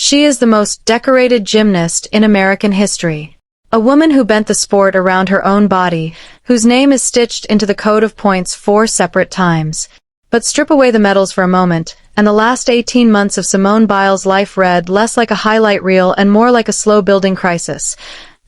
She is the most decorated gymnast in American history. A woman who bent the sport around her own body, whose name is stitched into the code of points 4 separate times. But strip away the medals for a moment, and the last 18 months of Simone Biles' life read less like a highlight reel and more like a slow-building crisis.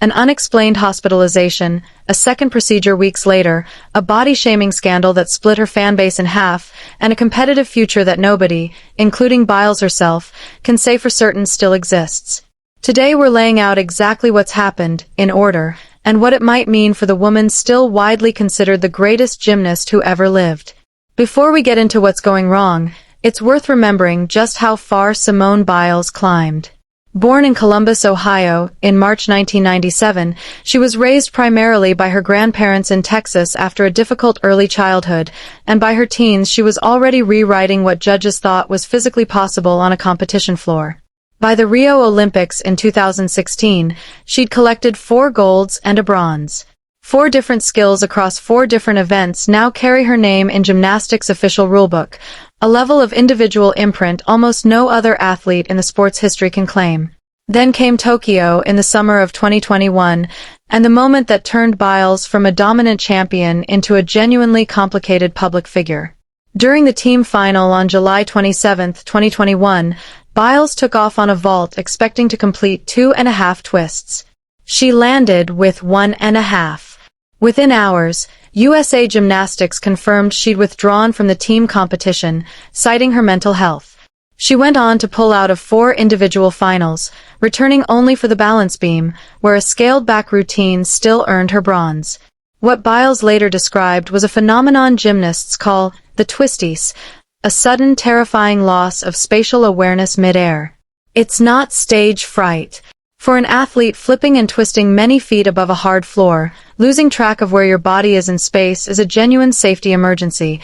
An unexplained hospitalization, a second procedure weeks later, a body-shaming scandal that split her fanbase in half, and a competitive future that nobody, including Biles herself, can say for certain still exists. Today we're laying out exactly what's happened, in order, and what it might mean for the woman still widely considered the greatest gymnast who ever lived. Before we get into what's going wrong, it's worth remembering just how far Simone Biles climbed. Born in Columbus, Ohio, in March 1997, she was raised primarily by her grandparents in Texas after a difficult early childhood, and by her teens she was already rewriting what judges thought was physically possible on a competition floor. By the Rio Olympics in 2016, she'd collected 4 golds and a bronze. 4 different skills across 4 different events now carry her name in gymnastics' official rulebook, a level of individual imprint almost no other athlete in the sport's history can claim. Then came Tokyo in the summer of 2021, and the moment that turned Biles from a dominant champion into a genuinely complicated public figure. During the team final on July 27, 2021, Biles took off on a vault expecting to complete 2.5 twists. She landed with 1.5. Within hours, USA Gymnastics confirmed she'd withdrawn from the team competition, citing her mental health. She went on to pull out of 4 individual finals, returning only for the balance beam, where a scaled-back routine still earned her bronze. What Biles later described was a phenomenon gymnasts call the twisties, a sudden terrifying loss of spatial awareness mid-air. It's not stage fright. For an athlete flipping and twisting many feet above a hard floor, losing track of where your body is in space is a genuine safety emergency.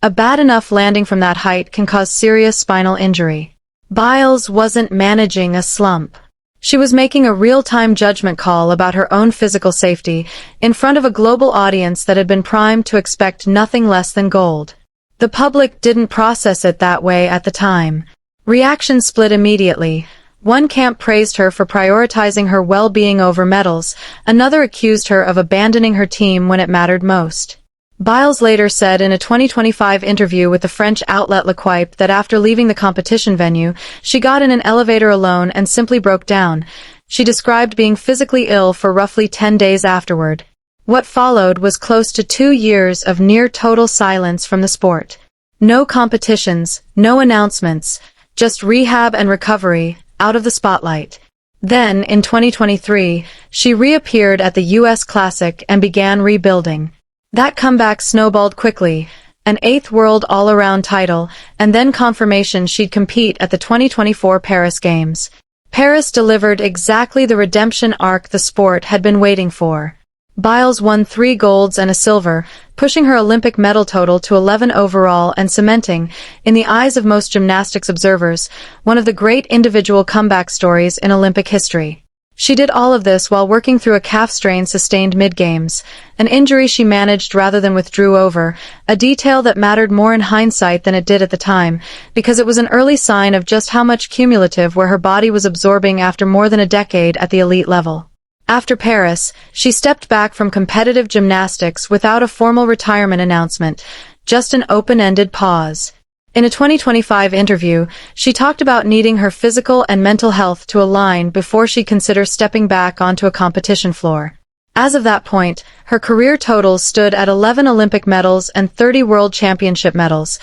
A bad enough landing from that height can cause serious spinal injury. Biles wasn't managing a slump. She was making a real-time judgment call about her own physical safety, in front of a global audience that had been primed to expect nothing less than gold. The public didn't process it that way at the time. Reactions split immediately. One camp praised her for prioritizing her well-being over medals, another accused her of abandoning her team when it mattered most. Biles later said in a 2025 interview with the French outlet L'Equipe that after leaving the competition venue, she got in an elevator alone and simply broke down. She described being physically ill for roughly 10 days afterward. What followed was close to 2 years of near-total silence from the sport. No competitions, no announcements, just rehab and recovery, out of the spotlight. Then, in 2023, she reappeared at the US Classic and began rebuilding. That comeback snowballed quickly, an 8th world all-around title, and then confirmation she'd compete at the 2024 Paris Games. Paris delivered exactly the redemption arc the sport had been waiting for. Biles won 3 golds and a silver, pushing her Olympic medal total to 11 overall and cementing, in the eyes of most gymnastics observers, one of the great individual comeback stories in Olympic history. She did all of this while working through a calf strain sustained mid-games, an injury she managed rather than withdrew over, a detail that mattered more in hindsight than it did at the time, because it was an early sign of just how much cumulative where her body was absorbing after more than a decade at the elite level. After Paris, she stepped back from competitive gymnastics without a formal retirement announcement, just an open-ended pause. In a 2025 interview, she talked about needing her physical and mental health to align before she'd consider stepping back onto a competition floor. As of that point, her career total stood at 11 Olympic medals and 30 World Championship medals,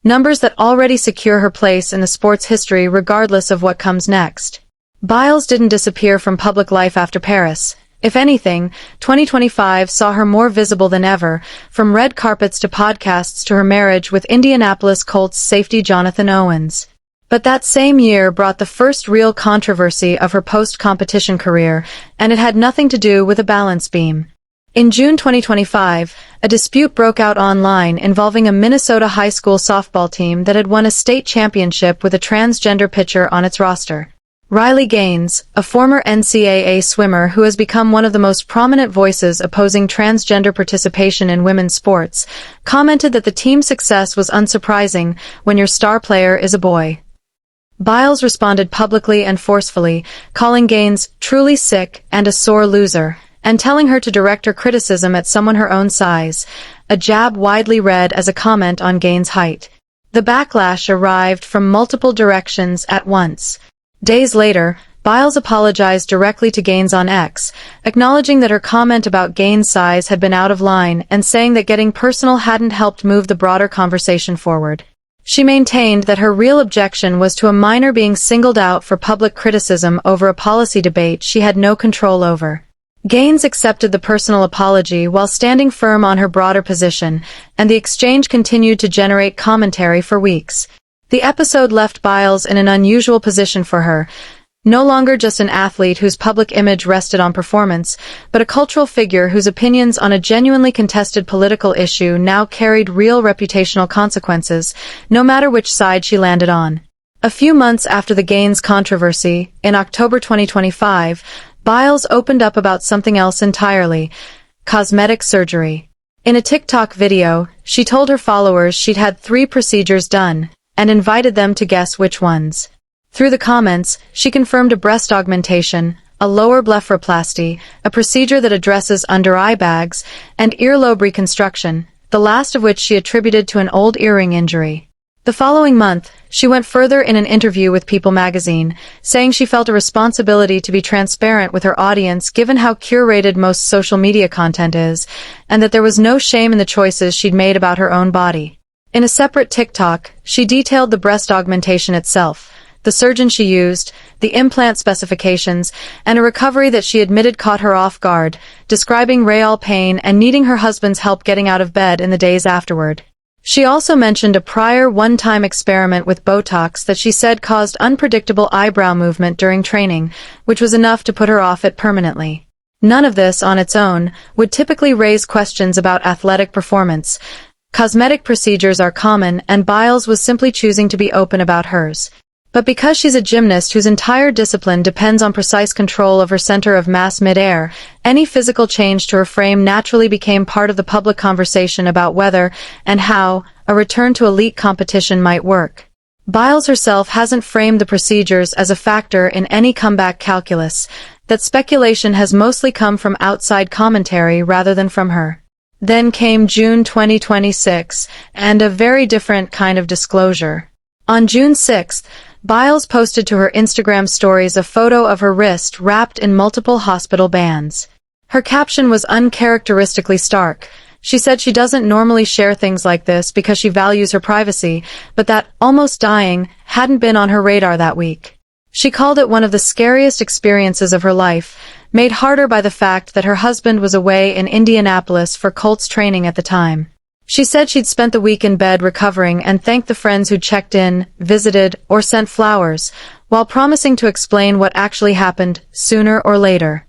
numbers that already secure her place in the sport's history regardless of what comes next. Biles didn't disappear from public life after Paris. If anything, 2025 saw her more visible than ever, from red carpets to podcasts to her marriage with Indianapolis Colts safety Jonathan Owens. But that same year brought the first real controversy of her post-competition career, and it had nothing to do with a balance beam. In June 2025, a dispute broke out online involving a Minnesota high school softball team that had won a state championship with a transgender pitcher on its roster. Riley Gaines, a former NCAA swimmer who has become one of the most prominent voices opposing transgender participation in women's sports, commented that the team's success was unsurprising when your star player is a boy. Biles responded publicly and forcefully, calling Gaines truly sick and a sore loser, and telling her to direct her criticism at someone her own size, a jab widely read as a comment on Gaines' height. The backlash arrived from multiple directions at once. Days later, Biles apologized directly to Gaines on X, acknowledging that her comment about Gaines' size had been out of line and saying that getting personal hadn't helped move the broader conversation forward. She maintained that her real objection was to a minor being singled out for public criticism over a policy debate she had no control over. Gaines accepted the personal apology while standing firm on her broader position, and the exchange continued to generate commentary for weeks. The episode left Biles in an unusual position for her, no longer just an athlete whose public image rested on performance, but a cultural figure whose opinions on a genuinely contested political issue now carried real reputational consequences, no matter which side she landed on. A few months after the Gaines controversy, in October 2025, Biles opened up about something else entirely: cosmetic surgery. In a TikTok video, she told her followers she'd had 3 procedures done, and invited them to guess which ones. Through the comments, she confirmed a breast augmentation, a lower blepharoplasty, a procedure that addresses under-eye bags, and earlobe reconstruction, the last of which she attributed to an old earring injury. The following month, she went further in an interview with People magazine, saying she felt a responsibility to be transparent with her audience given how curated most social media content is, and that there was no shame in the choices she'd made about her own body. In a separate TikTok, she detailed the breast augmentation itself, the surgeon she used, the implant specifications, and a recovery that she admitted caught her off guard, describing real pain and needing her husband's help getting out of bed in the days afterward. She also mentioned a prior one-time experiment with Botox that she said caused unpredictable eyebrow movement during training, which was enough to put her off it permanently. None of this, on its own, would typically raise questions about athletic performance. Cosmetic procedures are common, and Biles was simply choosing to be open about hers. But because she's a gymnast whose entire discipline depends on precise control of her center of mass mid-air, any physical change to her frame naturally became part of the public conversation about whether, and how, a return to elite competition might work. Biles herself hasn't framed the procedures as a factor in any comeback calculus. That speculation has mostly come from outside commentary rather than from her. Then came June 2026, and a very different kind of disclosure. On June 6th, Biles posted to her Instagram stories a photo of her wrist wrapped in multiple hospital bands. Her caption was uncharacteristically stark. She said she doesn't normally share things like this because she values her privacy, but that almost dying hadn't been on her radar that week. She called it one of the scariest experiences of her life, made harder by the fact that her husband was away in Indianapolis for Colts training at the time. She said she'd spent the week in bed recovering and thanked the friends who checked in, visited, or sent flowers, while promising to explain what actually happened sooner or later.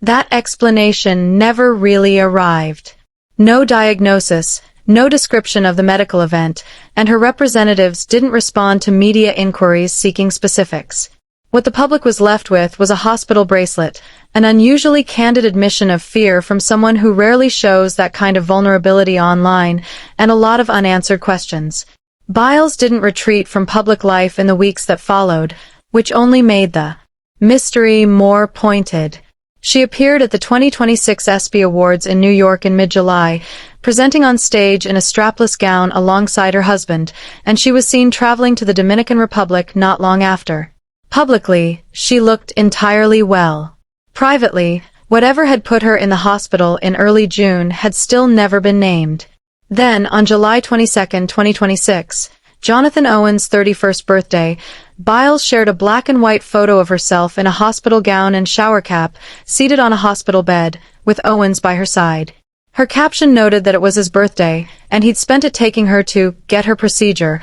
That explanation never really arrived. No diagnosis, no description of the medical event, and her representatives didn't respond to media inquiries seeking specifics. What the public was left with was a hospital bracelet, an unusually candid admission of fear from someone who rarely shows that kind of vulnerability online, and a lot of unanswered questions. Biles didn't retreat from public life in the weeks that followed, which only made the mystery more pointed. She appeared at the 2026 ESPY Awards in New York in mid-July, presenting on stage in a strapless gown alongside her husband, and she was seen traveling to the Dominican Republic not long after. Publicly, she looked entirely well. Privately, whatever had put her in the hospital in early June had still never been named. Then, on July 22, 2026, Jonathan Owen's 31st birthday, Biles shared a black and white photo of herself in a hospital gown and shower cap, seated on a hospital bed, with Owens by her side. Her caption noted that it was his birthday, and he'd spent it taking her to get her procedure,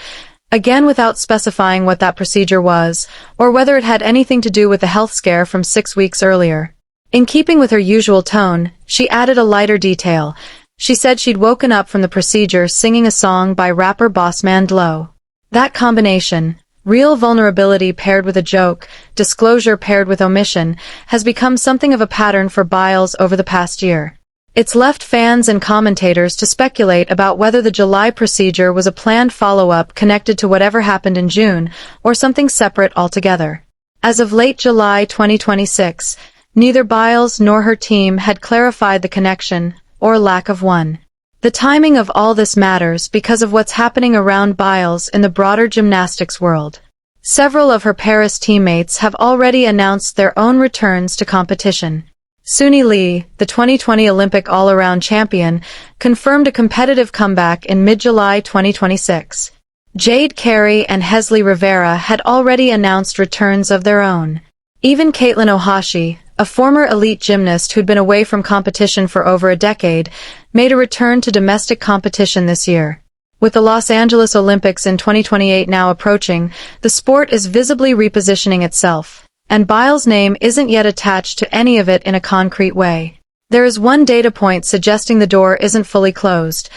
again without specifying what that procedure was, or whether it had anything to do with the health scare from 6 weeks earlier. In keeping with her usual tone, she added a lighter detail. She said she'd woken up from the procedure singing a song by rapper Bossman Dlow. That combination, real vulnerability paired with a joke, disclosure paired with omission, has become something of a pattern for Biles over the past year. It's left fans and commentators to speculate about whether the July procedure was a planned follow-up connected to whatever happened in June, or something separate altogether. As of late July 2026, neither Biles nor her team had clarified the connection, or lack of one. The timing of all this matters because of what's happening around Biles in the broader gymnastics world. Several of her Paris teammates have already announced their own returns to competition. Suni Lee, the 2020 Olympic all-around champion, confirmed a competitive comeback in mid-July 2026. Jade Carey and Hesley Rivera had already announced returns of their own. Even Caitlin Ohashi, a former elite gymnast who'd been away from competition for over a decade, made a return to domestic competition this year. With the Los Angeles Olympics in 2028 now approaching, the sport is visibly repositioning itself, and Biles' name isn't yet attached to any of it in a concrete way. There is one data point suggesting the door isn't fully closed.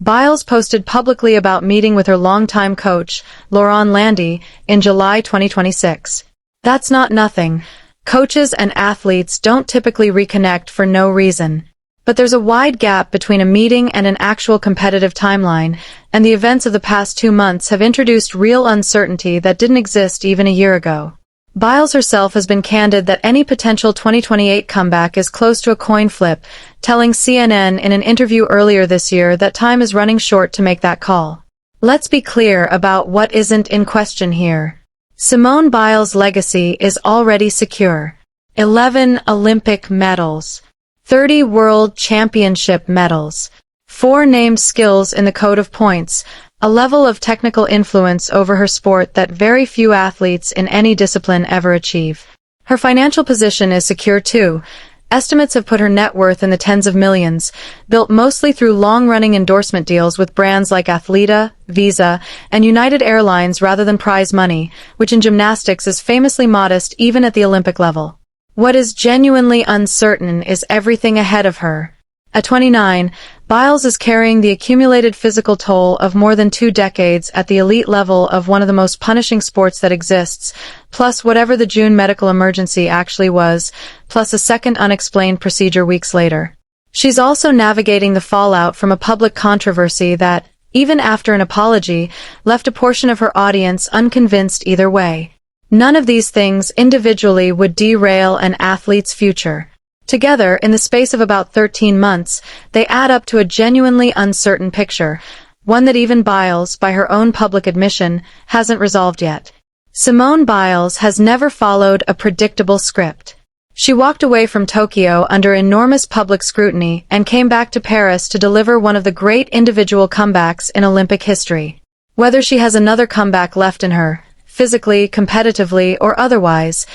Biles posted publicly about meeting with her longtime coach, Laurent Landy, in July 2026. That's not nothing. Coaches and athletes don't typically reconnect for no reason. But there's a wide gap between a meeting and an actual competitive timeline, and the events of the past 2 months have introduced real uncertainty that didn't exist even a year ago. Biles herself has been candid that any potential 2028 comeback is close to a coin flip, telling CNN in an interview earlier this year that time is running short to make that call. Let's be clear about what isn't in question here. Simone Biles' legacy is already secure. 11 Olympic medals. 30 World Championship medals, 4 named skills in the code of points, a level of technical influence over her sport that very few athletes in any discipline ever achieve. Her financial position is secure too. Estimates have put her net worth in the tens of millions, built mostly through long-running endorsement deals with brands like Athleta, Visa, and United Airlines rather than prize money, which in gymnastics is famously modest even at the Olympic level. What is genuinely uncertain is everything ahead of her. At 29, Biles is carrying the accumulated physical toll of more than 2 decades at the elite level of one of the most punishing sports that exists, plus whatever the June medical emergency actually was, plus a second unexplained procedure weeks later. She's also navigating the fallout from a public controversy that, even after an apology, left a portion of her audience unconvinced either way. None of these things individually would derail an athlete's future. Together, in the space of about 13 months, they add up to a genuinely uncertain picture, one that even Biles, by her own public admission, hasn't resolved yet. Simone Biles has never followed a predictable script. She walked away from Tokyo under enormous public scrutiny and came back to Paris to deliver one of the great individual comebacks in Olympic history. Whether she has another comeback left in her, physically, competitively, or otherwise,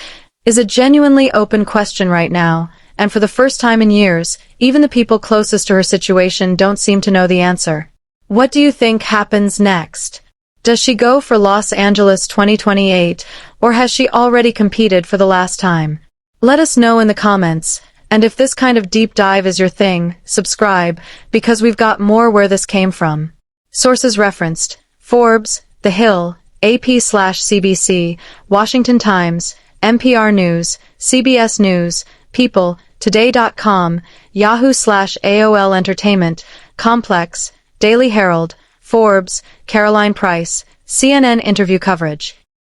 is a genuinely open question right now, and for the first time in years, even the people closest to her situation don't seem to know the answer. What do you think happens next? Does she go for Los Angeles 2028, or has she already competed for the last time? Let us know in the comments, and if this kind of deep dive is your thing, subscribe, because we've got more where this came from. Sources referenced: Forbes, The Hill, AP/CBC, Washington Times, NPR News, CBS News, People, Today.com, Yahoo/AOL Entertainment, Complex, Daily Herald, Forbes, Caroline Price, CNN interview coverage.